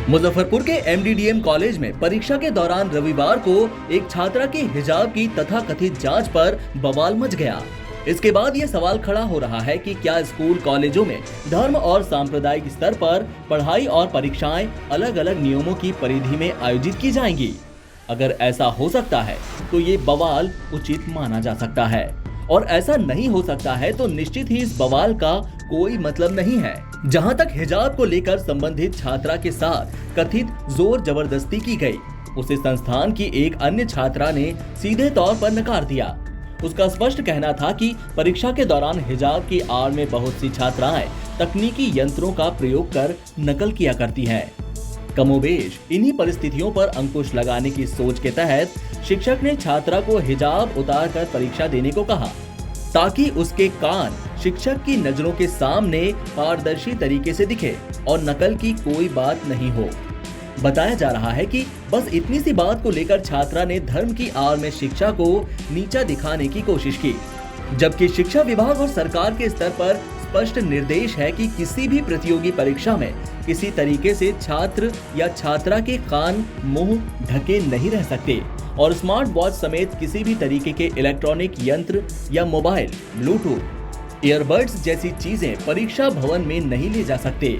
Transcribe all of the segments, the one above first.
मुजफ्फरपुर के एमडीडीएम कॉलेज में परीक्षा के दौरान रविवार को एक छात्रा के हिजाब की तथाकथित जांच पर बवाल मच गया। इसके बाद ये सवाल खड़ा हो रहा है कि क्या स्कूल कॉलेजों में धर्म और सांप्रदायिक स्तर पर पढ़ाई और परीक्षाएं अलग अलग नियमों की परिधि में आयोजित की जाएंगी। अगर ऐसा हो सकता है तो ये बवाल उचित माना जा सकता है, और ऐसा नहीं हो सकता है तो निश्चित ही इस बवाल का कोई मतलब नहीं है। जहां तक हिजाब को लेकर संबंधित छात्रा के साथ कथित जोर जबरदस्ती की गई, उसे संस्थान की एक अन्य छात्रा ने सीधे तौर पर नकार दिया। उसका स्पष्ट कहना था कि परीक्षा के दौरान हिजाब की आड़ में बहुत सी छात्राएं तकनीकी यंत्रों का प्रयोग कर नकल किया करती हैं। कमोबेश इन्हीं परिस्थितियों पर अंकुश लगाने की सोच के तहत शिक्षक ने छात्रा को हिजाब उतारकर परीक्षा देने को कहा, ताकि उसके कान शिक्षक की नजरों के सामने पारदर्शी तरीके से दिखे और नकल की कोई बात नहीं हो। बताया जा रहा है कि बस इतनी सी बात को लेकर छात्रा ने धर्म की आड़ में शिक्षा को नीचा दिखाने की कोशिश की, जबकि शिक्षा विभाग और सरकार के स्तर पर स्पष्ट निर्देश है कि किसी भी प्रतियोगी परीक्षा में किसी तरीके से छात्र या छात्रा के कान मुंह ढके नहीं रह सकते और स्मार्ट वॉच समेत किसी भी तरीके के इलेक्ट्रॉनिक यंत्र या मोबाइल, ब्लूटूथ, ईयरबड्स जैसी चीजें परीक्षा भवन में नहीं ले जा सकते।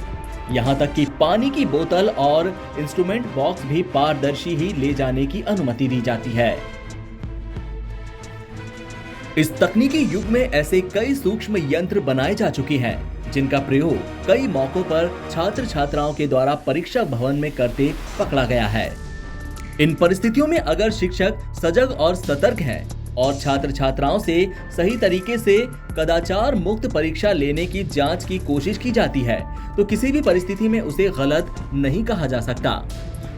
यहाँ तक कि पानी की बोतल और इंस्ट्रूमेंट बॉक्स भी पारदर्शी ही ले जाने की अनुमति दी जाती है। इस तकनीकी युग में ऐसे कई सूक्ष्म यंत्र बनाए जा चुके हैं जिनका प्रयोग कई मौकों पर छात्र छात्राओं के द्वारा परीक्षा भवन में करते पकड़ा गया है। इन परिस्थितियों में अगर शिक्षक सजग और सतर्क हैं और छात्र छात्राओं से सही तरीके से कदाचार मुक्त परीक्षा लेने की जांच की कोशिश की जाती है तो किसी भी परिस्थिति में उसे गलत नहीं कहा जा सकता।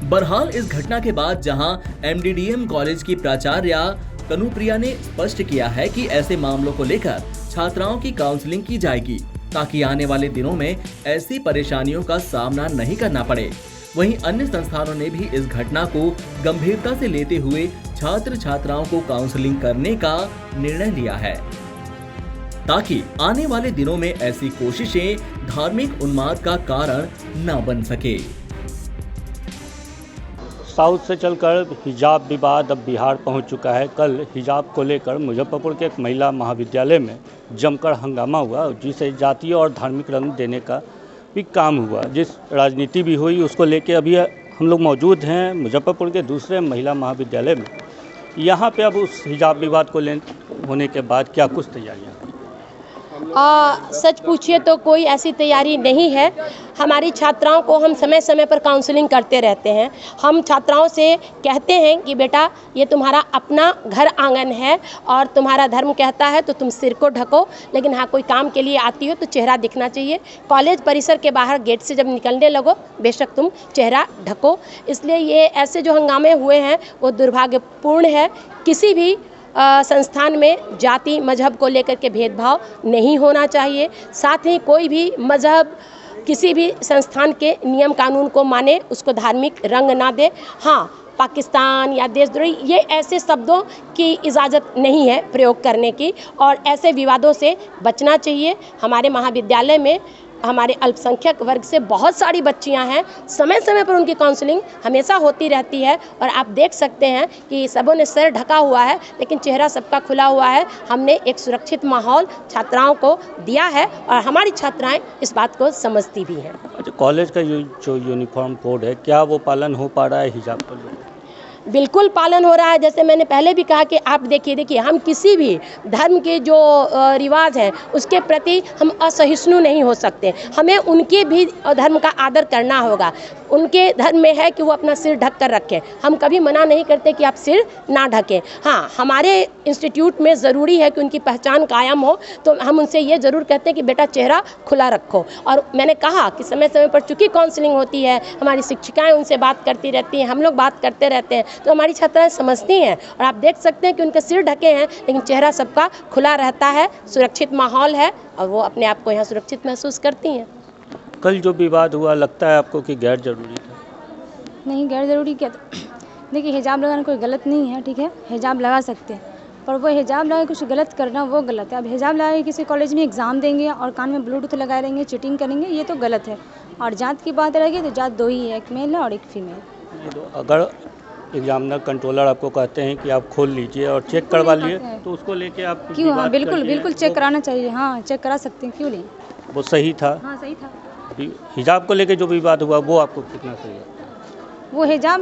बहरहाल इस घटना के बाद जहां एमडीडीएम कॉलेज की प्राचार्य कनुप्रिया ने स्पष्ट किया है कि ऐसे मामलों को लेकर छात्राओं की काउंसलिंग की जाएगी ताकि आने वाले दिनों में ऐसी परेशानियों का सामना नहीं करना पड़े, वहीं अन्य संस्थानों ने भी इस घटना को गंभीरता से लेते हुए छात्र छात्राओं को काउंसलिंग करने का निर्णय लिया है ताकि आने वाले दिनों में ऐसी कोशिशें धार्मिक उन्माद का कारण न बन सके। साउथ से चलकर हिजाब विवाद अब बिहार पहुंच चुका है। कल हिजाब को लेकर मुजफ्फरपुर के एक महिला महाविद्यालय में जमकर हंगामा हुआ, जिसे जातीय और धार्मिक रंग देने का भी काम हुआ। जिस राजनीति भी हुई उसको लेके अभी हम लोग मौजूद हैं मुजफ्फरपुर के दूसरे महिला महाविद्यालय में। यहाँ पे अब उस हिजाब विवाद को होने के बाद क्या कुछ तैयारियाँ? सच पूछिए तो कोई ऐसी तैयारी नहीं है। हमारी छात्राओं को हम समय समय पर काउंसलिंग करते रहते हैं। हम छात्राओं से कहते हैं कि बेटा ये तुम्हारा अपना घर आंगन है और तुम्हारा धर्म कहता है तो तुम सिर को ढको, लेकिन हाँ कोई काम के लिए आती हो तो चेहरा दिखना चाहिए। कॉलेज परिसर के बाहर गेट से जब निकलने लगो बेशक तुम चेहरा ढको। इसलिए ये ऐसे जो हंगामे हुए हैं वो दुर्भाग्यपूर्ण है। किसी भी संस्थान में जाति मजहब को लेकर के भेदभाव नहीं होना चाहिए। साथ ही कोई भी मजहब किसी भी संस्थान के नियम कानून को माने, उसको धार्मिक रंग ना दे। हाँ, पाकिस्तान या देशद्रोही ये ऐसे शब्दों की इजाज़त नहीं है प्रयोग करने की, और ऐसे विवादों से बचना चाहिए। हमारे महाविद्यालय में हमारे अल्पसंख्यक वर्ग से बहुत सारी बच्चियां हैं। समय समय पर उनकी काउंसलिंग हमेशा होती रहती है और आप देख सकते हैं कि सबों ने सर ढका हुआ है लेकिन चेहरा सबका खुला हुआ है। हमने एक सुरक्षित माहौल छात्राओं को दिया है और हमारी छात्राएं इस बात को समझती भी हैं। अच्छा, कॉलेज का जो यूनिफॉर्म कोड है क्या वो पालन हो पा रहा है हिजाब को लेकर? बिल्कुल पालन हो रहा है। जैसे मैंने पहले भी कहा कि आप देखिए हम किसी भी धर्म के जो रिवाज हैं उसके प्रति हम असहिष्णु नहीं हो सकते। हमें उनके भी धर्म का आदर करना होगा। उनके धर्म में है कि वो अपना सिर ढक कर रखें, हम कभी मना नहीं करते कि आप सिर ना ढकें। हाँ, हमारे इंस्टीट्यूट में ज़रूरी है कि उनकी पहचान कायम हो, तो हम उनसे ये ज़रूर कहते हैं कि बेटा चेहरा खुला रखो। और मैंने कहा कि समय समय पर चूँकि काउंसलिंग होती है, हमारी शिक्षिकाएँ उनसे बात करती रहती हैं, हम लोग बात करते रहते हैं, तो हमारी छात्राएं समझती हैं। और आप देख सकते हैं कि उनके सिर ढके हैं लेकिन चेहरा सबका खुला रहता है। सुरक्षित माहौल है और वो अपने आप को यहाँ सुरक्षित महसूस करती हैं। कल जो विवाद हुआ लगता है आपको कि गैर जरूरी था? नहीं, गैर ज़रूरी क्या? देखिए हिजाब लगाना कोई गलत नहीं है, ठीक है, हिजाब लगा सकते हैं, पर वो हिजाब लगा के कुछ गलत करना वो गलत है। अब हिजाब लगा के किसी कॉलेज में एग्ज़ाम देंगे और कान में ब्लूटूथ लगाए रहेंगे, चीटिंग करेंगे, ये तो गलत है। और जात की बात रहेगी तो जात दो ही है, एक मेल है और एक फीमेल। अगर एग्जामिनर कंट्रोलर आपको कहते हैं कि आप खोल लीजिए और चेक करवा लिए तो उसको लेके आप क्यों? हाँ, विवाद बिल्कुल करते हैं, बिल्कुल चेक कराना चाहिए। हाँ, चेक करा सकते हैं, क्यों नहीं। वो सही था। हाँ, सही था। हिजाब को लेके जो विवाद हुआ वो आपको कितना सही है? वो हिजाब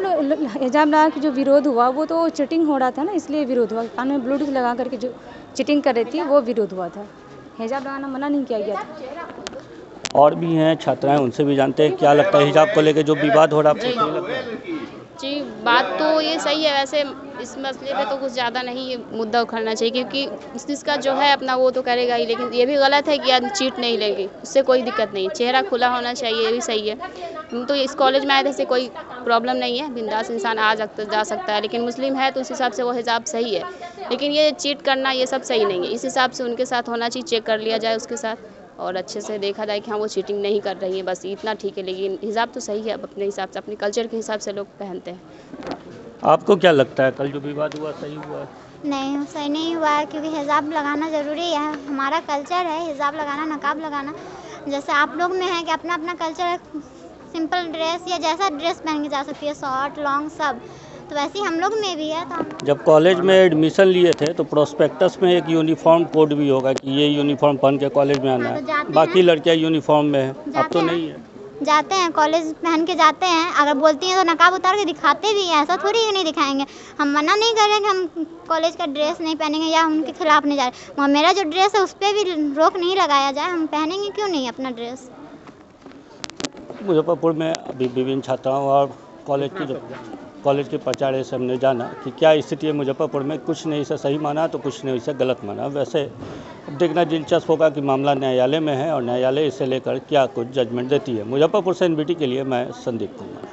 लगा के जो विरोध हुआ वो तो चीटिंग हो रहा था ना, इसलिए विरोध हुआ। कान में ब्लूटूथ लगा करके जो चीटिंग कर रही थी वो विरोध हुआ था। हिजाब लगाना मना नहीं किया गया था। और भी हैं छात्राएं, उनसे भी जानते हैं क्या लगता है हिजाब को लेके जो विवाद हो रहा है आपको सही लगता है? जी, बात तो ये सही है। वैसे इस मसले पे तो कुछ ज़्यादा नहीं ये मुद्दा उखाड़ना चाहिए, क्योंकि जिसका जो है अपना वो तो करेगा ही, लेकिन ये भी गलत है कि आज चीट नहीं लेगी, उससे कोई दिक्कत नहीं। चेहरा खुला होना चाहिए, ये भी सही है। तो इस कॉलेज में आए थे से कोई प्रॉब्लम नहीं है, बिंदास इंसान जा सकता है, लेकिन मुस्लिम है तो उस हिसाब से वो हिजाब सही है। लेकिन ये चीट करना ये सब सही नहीं है। इस हिसाब से उनके साथ होना चाहिए, चेक कर लिया जाए उसके साथ और अच्छे से देखा जाए कि हाँ वो चीटिंग नहीं कर रही है, बस इतना ठीक है। लेकिन हिजाब तो सही है, अब अपने हिसाब से अपने कल्चर के हिसाब से लोग पहनते हैं। आपको क्या लगता है कल जो विवाद हुआ सही हुआ? नहीं, सही नहीं हुआ है, क्योंकि हिजाब लगाना ज़रूरी है। हमारा कल्चर है हिजाब लगाना, नकाब लगाना। जैसे आप लोग में है कि अपना अपना कल्चर है, सिंपल ड्रेस या जैसा ड्रेस पहन के जा सकती है, शॉर्ट लॉन्ग सब, तो वैसे ही हम लोग में भी है। तो जब कॉलेज में एडमिशन लिए थे तो प्रोस्पेक्टस में एक यूनिफॉर्म कोड भी होगा कि ये यूनिफॉर्म पहन के कॉलेज में आना हाँ, तो है, जाते बाकी हैं। लड़कियां यूनिफॉर्म में है, अब जाते तो हैं। नहीं है। जाते हैं कॉलेज पहन के जाते हैं, अगर बोलती हैं तो नकाब उतार के दिखाते भी हैं, ऐसा थोड़ी नहीं दिखाएंगे। हम मना नहीं कर रहे कि हम कॉलेज का ड्रेस नहीं पहनेंगे या उनके खिलाफ नहीं जा रहे। वहाँ मेरा जो ड्रेस है उस पर भी रोक नहीं लगाया जाए, हम पहनेंगे क्यों नहीं अपना ड्रेस। मुजफ्फरपुर में अभी विभिन्न छात्राओं और कॉलेज के प्राचार्य से हमने जाना कि क्या स्थिति है मुजफ्फरपुर में। कुछ ने इसे सही माना तो कुछ ने इसे गलत माना। वैसे अब देखना दिलचस्प होगा कि मामला न्यायालय में है और न्यायालय इसे लेकर क्या कुछ जजमेंट देती है। मुजफ्फरपुर से एनबीटी के लिए मैं संदीप कुमार।